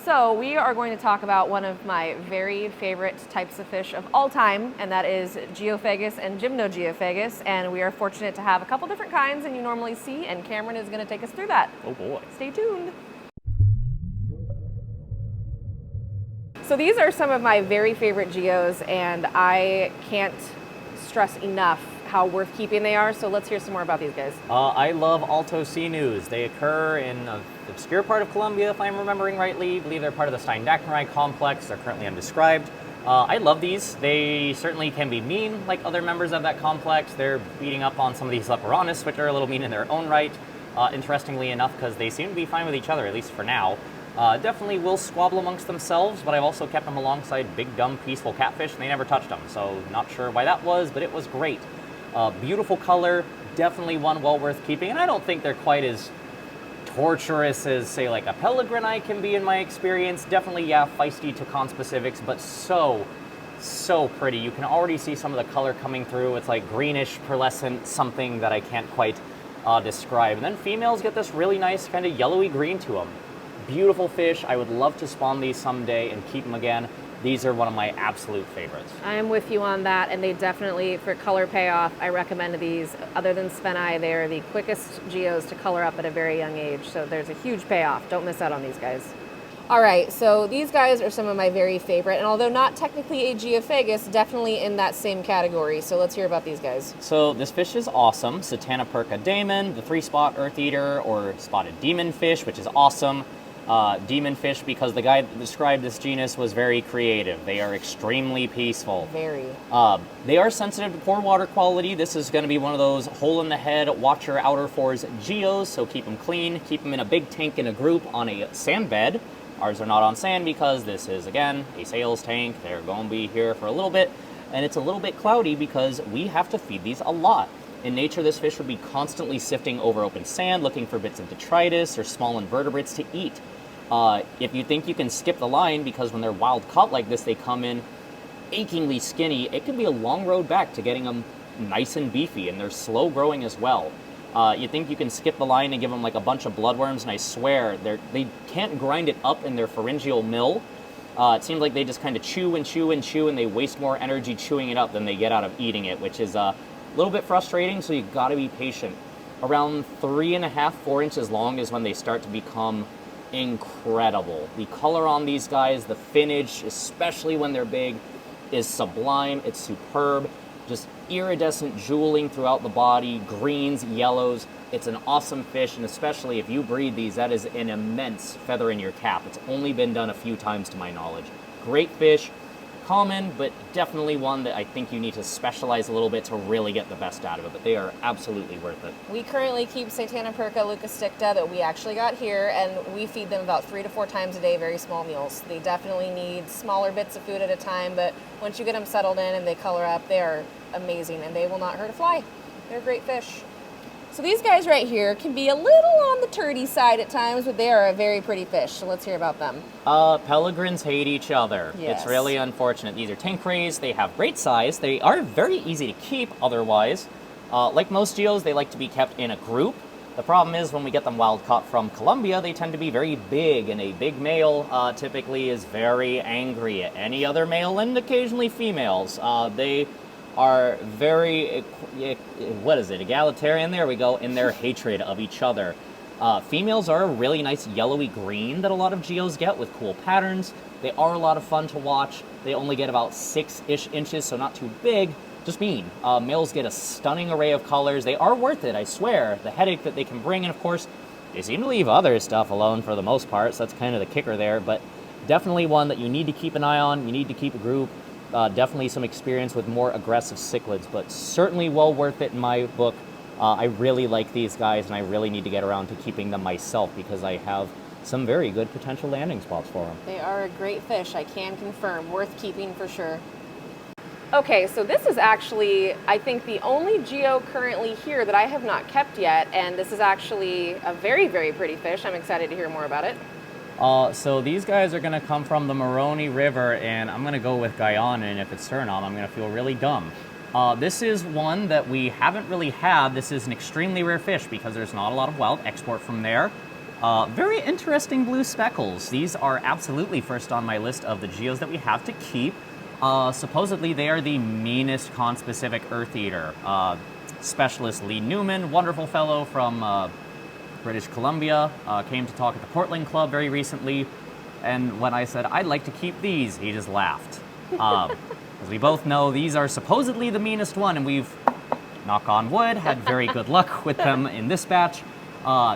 So we are going to talk about one of my very favorite types of fish of all time, and that is Geophagus and Gymnogeophagus. And we are fortunate to have a couple different kinds than you normally see, and Cameron is going to take us through that. Oh boy. Stay tuned. So these are some of my very favorite geos, and I can't stress enough how worth keeping they are. So let's hear some more about these guys. I love Alttoseenus. They occur in an obscure part of Colombia, if I'm remembering rightly. I believe they're part of the Steenfott complex. They're currently undescribed. I love these. They certainly can be mean, like other members of that complex. They're beating up on some of these Leporanus, which are a little mean in their own right. Interestingly enough, because they seem to be fine with each other, at least for now. Definitely will squabble amongst themselves, but I've also kept them alongside big, dumb, peaceful catfish, and they never touched them. So not sure why that was, but it was great. Beautiful color, definitely one well worth keeping, and I don't think they're quite as torturous as, say, like a Pelgrin can be in my experience. Definitely, yeah, feisty to conspecifics, but so pretty. You can already see some of the color coming through. It's like greenish, pearlescent, something that I can't quite describe. And then females get this really nice kind of yellowy green to them. Beautiful fish. I would love to spawn these someday and keep them again. These are one of my absolute favorites. I'm with you on that, and they definitely, for color payoff, I recommend these. Other than Speni, they're the quickest geos to color up at a very young age, so there's a huge payoff. Don't miss out on these guys. All right, so these guys are some of my very favorite, and although not technically a Geophagus, definitely in that same category, so let's hear about these guys. So this fish is awesome. Satana perka daemon, the 3-spot earth eater, or spotted demon fish, which is awesome. Demon fish, because the guy that described this genus was very creative. They are extremely peaceful. Very. They are sensitive to poor water quality. This is going to be one of those hole in the head, watch your outer fours geos, so keep them clean. Keep them in a big tank in a group on a sand bed. Ours are not on sand because this is, again, a sales tank. They're going to be here for a little bit, and it's a little bit cloudy because we have to feed these a lot. In nature, this fish would be constantly sifting over open sand, looking for bits of detritus or small invertebrates to eat. If you think you can skip the line, because when they're wild caught like this, they come in achingly skinny, it can be a long road back to getting them nice and beefy, and they're slow growing as well. You think you can skip the line and give them like a bunch of bloodworms, and I swear, they can't grind it up in their pharyngeal mill. It seems like they just kind of chew and chew and chew, and they waste more energy chewing it up than they get out of eating it, which is a little bit frustrating, so you gotta be patient. Around 3.5, 4 inches long is when they start to become incredible. The color on these guys, the finnage, especially when they're big, is sublime. It's superb. Just iridescent jeweling throughout the body, greens, yellows. It's an awesome fish, and especially if you breed these, that is an immense feather in your cap. It's only been done a few times to my knowledge. Great fish. Common, but definitely one that I think you need to specialize a little bit to really get the best out of it, but they are absolutely worth it. We currently keep Satana perka leucosticta that we actually got here, and we feed them about 3 to 4 times a day, very small meals. They definitely need smaller bits of food at a time, but once you get them settled in and they color up, they are amazing, and they will not hurt a fly. They're great fish. So these guys right here can be a little on the turdy side at times, but they are a very pretty fish, so let's hear about them. Pelgrins hate each other. Yes. It's really unfortunate. These are tank rays. They have great size. They are very easy to keep otherwise. Like most geos, they like to be kept in a group. The problem is when we get them wild caught from Colombia, they tend to be very big, and a big male typically is very angry at any other male, and occasionally females. They are very, what is it, egalitarian, there we go, in their hatred of each other. Females are a really nice yellowy green that a lot of geos get with cool patterns. They are a lot of fun to watch. They only get about 6-ish inches, so not too big, just mean. Males get a stunning array of colors. They are worth it, I swear. The headache that they can bring, and of course, they seem to leave other stuff alone for the most part, so that's kind of the kicker there, but definitely one that you need to keep an eye on. You need to keep a group. Definitely some experience with more aggressive cichlids, but certainly well worth it in my book. I really like these guys, and I really need to get around to keeping them myself because I have some very good potential landing spots for them. They are a great fish, I can confirm. Worth keeping for sure. Okay, so this is actually, I think, the only geo currently here that I have not kept yet, and this is actually a very, very pretty fish. I'm excited to hear more about it. So these guys are going to come from the Moroni River, and I'm going to go with Guyana, and if it's Suriname, I'm going to feel really dumb. This is one that we haven't really had. This is an extremely rare fish because there's not a lot of wild export from there. Very interesting blue speckles. These are absolutely first on my list of the geos that we have to keep. Supposedly they are the meanest conspecific earth eater. Specialist Lee Newman, wonderful fellow from British Columbia, came to talk at the Portland Club very recently, and when I said, I'd like to keep these, he just laughed. As we both know, these are supposedly the meanest one, and we've, knock on wood, had very good luck with them in this batch.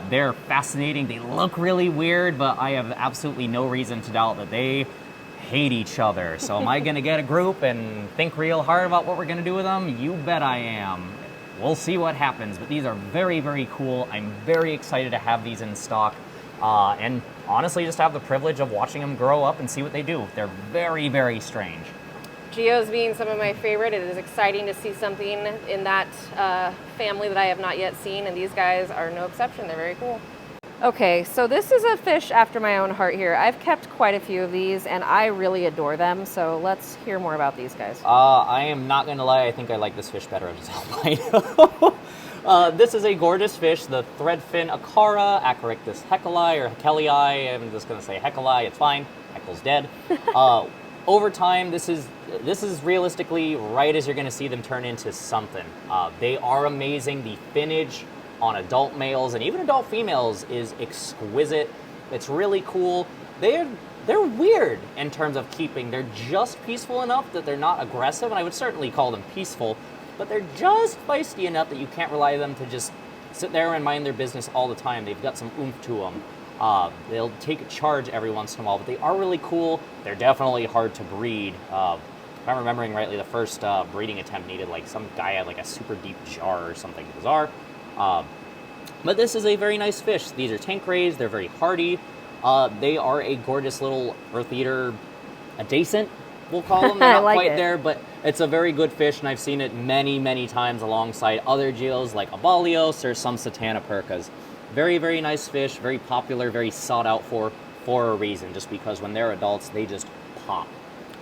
They're fascinating, they look really weird, but I have absolutely no reason to doubt that they hate each other. So am I gonna get a group and think real hard about what we're gonna do with them? You bet I am. We'll see what happens, but these are very, very cool. I'm very excited to have these in stock, and honestly just have the privilege of watching them grow up and see what they do. They're very, very strange. Geos being some of my favorite, it is exciting to see something in that family that I have not yet seen, and these guys are no exception. They're very cool. Okay, so this is a fish after my own heart here. I've kept quite a few of these, and I really adore them, so let's hear more about these guys. I am not going to lie, I think I like this fish better as albino. This is a gorgeous fish, the threadfin acara, Aquarius Heali, or Heali. I'm just going to say Heali, it's fine. Heckle's dead. Over time, this is realistically right as you're going to see them turn into something. They are amazing. The finnage on adult males and even adult females is exquisite. It's really cool. They're weird in terms of keeping. They're just peaceful enough that they're not aggressive, and I would certainly call them peaceful, but they're just feisty enough that you can't rely on them to just sit there and mind their business all the time. They've got some oomph to them. They'll take a charge every once in a while, but they are really cool. They're definitely hard to breed. If I'm remembering rightly, the first breeding attempt needed like some guy had like a super deep jar or something bizarre. But this is a very nice fish. These are tank raised. They're very hardy. They are a gorgeous little earth eater adjacent, we'll call them. They're not like quite it. there, but it's a very good fish, and I've seen it many, many times alongside other geos like abalios or some Satana perkas. Very, very nice fish, very popular, very sought out for a reason, just because when they're adults, they just pop.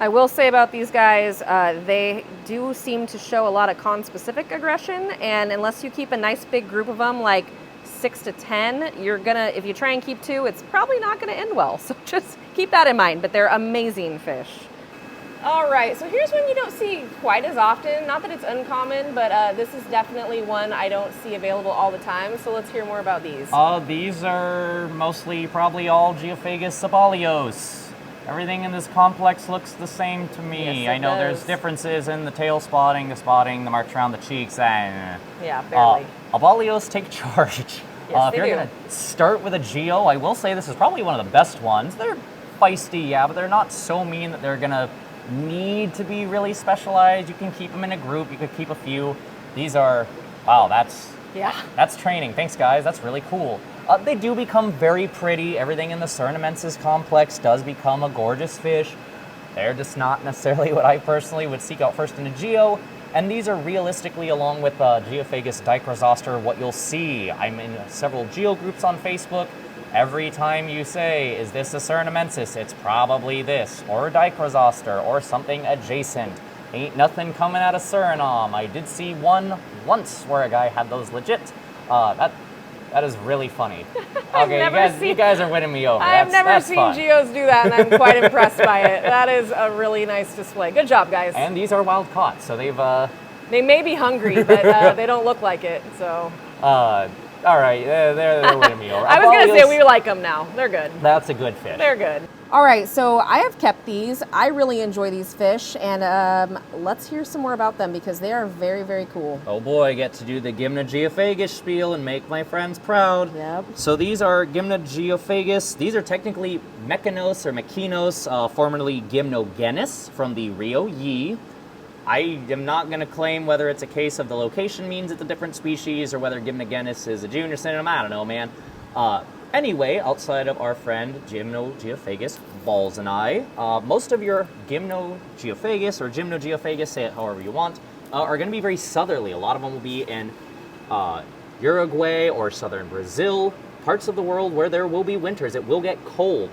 I will say about these guys, they do seem to show a lot of con-specific aggression, and unless you keep a nice big group of them, like 6 to 10, you're gonna, if you try and keep 2, it's probably not gonna end well. So just keep that in mind, but they're amazing fish. All right, so here's one you don't see quite as often. Not that it's uncommon, but this is definitely one I don't see available all the time. So let's hear more about these. These are mostly probably all Geophagus abalios. Everything in this complex looks the same to me. Yes, I know does. there's differences in the tail spotting, the marks around the cheeks. Yeah, barely. Abalios take charge. Yes, If they you're do. going to start with a geo, I will say this is probably one of the best ones. They're feisty, yeah, but they're not so mean that they're going to need to be really specialized. You can keep them in a group. You could keep a few. These are, wow, that's training. Thanks, guys. That's really cool. They do become very pretty. Everything in the Cernamensis complex does become a gorgeous fish. They're just not necessarily what I personally would seek out first in a geo. And these are realistically, along with Geophagus dicrozoster, what you'll see. I'm in several geo groups on Facebook. Every time you say, is this a Cernamensis, it's probably this, or a dicrozoster, or something adjacent. Ain't nothing coming out of Suriname. I did see one once where a guy had those legit. That is really funny. Okay, you guys are winning me over. I've never seen fun. geos do that, and I'm quite impressed by it. That is a really nice display. Good job, guys. And these are wild caught, so they've... They may be hungry, but they don't look like it, so... all right, they're winning me over. I was going to say we like them now. They're good. That's a good fish. They're good. All right, so I have kept these. I really enjoy these fish, and let's hear some more about them because they are very, very cool. Oh boy, I get to do the Gymna geophagus spiel and make my friends proud. Yep. So these are Gymna geophagus. These are technically mechanos or mechanos, formerly gymnogenous from the Rio Yi. I am not going to claim whether it's a case of the location means it's a different species or whether gymnogenous is a junior synonym. I don't know, man. Anyway, outside of our friend Gymnogeophagus, Balls and I, most of your Gymnogeophagus or Gymnogeophagus, say it however you want, are going to be very southerly. A lot of them will be in Uruguay or southern Brazil, parts of the world where there will be winters. It will get cold.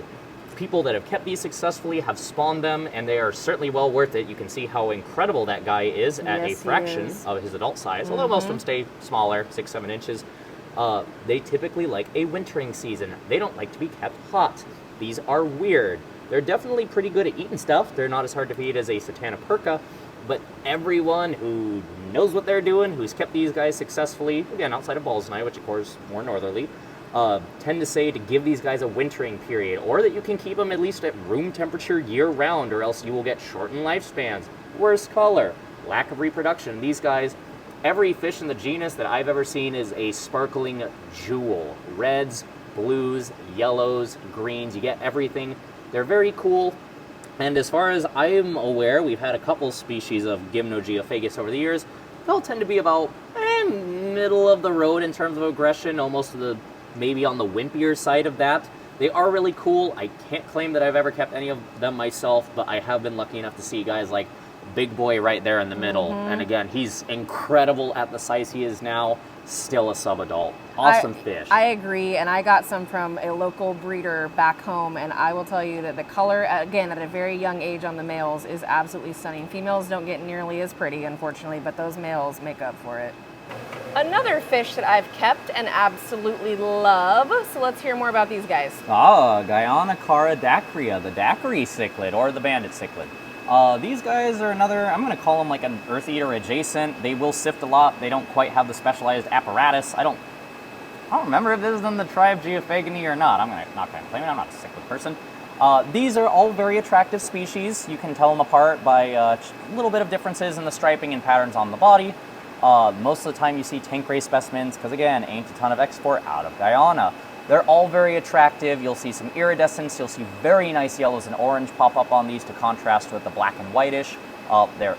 People that have kept these successfully have spawned them, and they are certainly well worth it. You can see how incredible that guy is at a fraction of his adult size, although most of them stay smaller, 6-7 inches. They typically like a wintering season. They don't like to be kept hot. These are weird. They're definitely pretty good at eating stuff. They're not as hard to feed as a Satana perka, but everyone who knows what they're doing, who's kept these guys successfully, again, outside of Balls Night, which of course more northerly, tend to say to give these guys a wintering period, or that you can keep them at least at room temperature year-round, or else you will get shortened lifespans, worse color, lack of reproduction. These guys, every fish in the genus that I've ever seen is a sparkling jewel. Reds, blues, yellows, greens, you get everything. They're very cool. And as far as I'm aware, we've had a couple species of Gymnogeophagus over the years. They'll tend to be about middle of the road in terms of aggression, almost maybe on the wimpier side of that. They are really cool. I can't claim that I've ever kept any of them myself, but I have been lucky enough to see guys like Big Boy right there in the middle. And again, he's incredible at the size he is now, still a sub-adult. Awesome fish. I agree, and I got some from a local breeder back home, and I will tell you that the color, again, at a very young age on the males is absolutely stunning. Females don't get nearly as pretty, unfortunately, but those males make up for it. Another fish that I've kept and absolutely love, so let's hear more about these guys. Guyana Caradacria, the daiquiri cichlid, or the banded cichlid. These guys are another, I'm going to call them like an earth eater adjacent. They will sift a lot. They don't quite have the specialized apparatus. I don't remember if this is in the tribe Geophagini or not. I'm not going to claim it. I'm not a cichlid person. These are all very attractive species. You can tell them apart by a little bit of differences in the striping and patterns on the body. Most of the time you see tank ray specimens, because again, ain't a ton of export out of Guyana. They're all very attractive. You'll see some iridescence. You'll see very nice yellows and orange pop up on these to contrast with the black and whitish. They're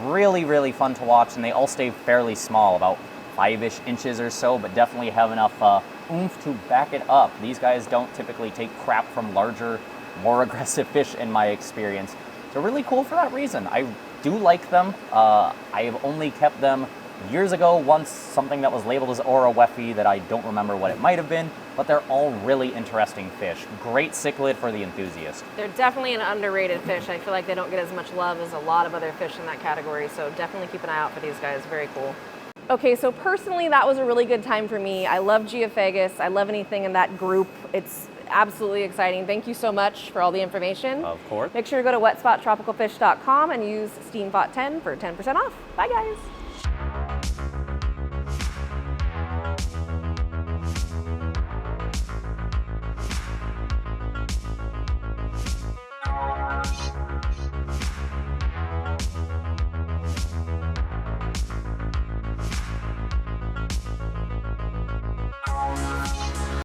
really, really fun to watch, and they all stay fairly small, about 5-ish inches or so, but definitely have enough oomph to back it up. These guys don't typically take crap from larger, more aggressive fish in my experience. They're really cool for that reason. I do like them. I have only kept them years ago, once something that was labeled as Ora Weffi that I don't remember what it might have been, but they're all really interesting fish. Great cichlid for the enthusiast. They're definitely an underrated fish. I feel like they don't get as much love as a lot of other fish in that category, so definitely keep an eye out for these guys. Very cool. Okay, so personally, that was a really good time for me. I love Geophagus. I love anything in that group. It's absolutely exciting. Thank you so much for all the information. Of course. Make sure to go to wetspottropicalfish.com and use Steenfott10 for 10% off. Bye, guys.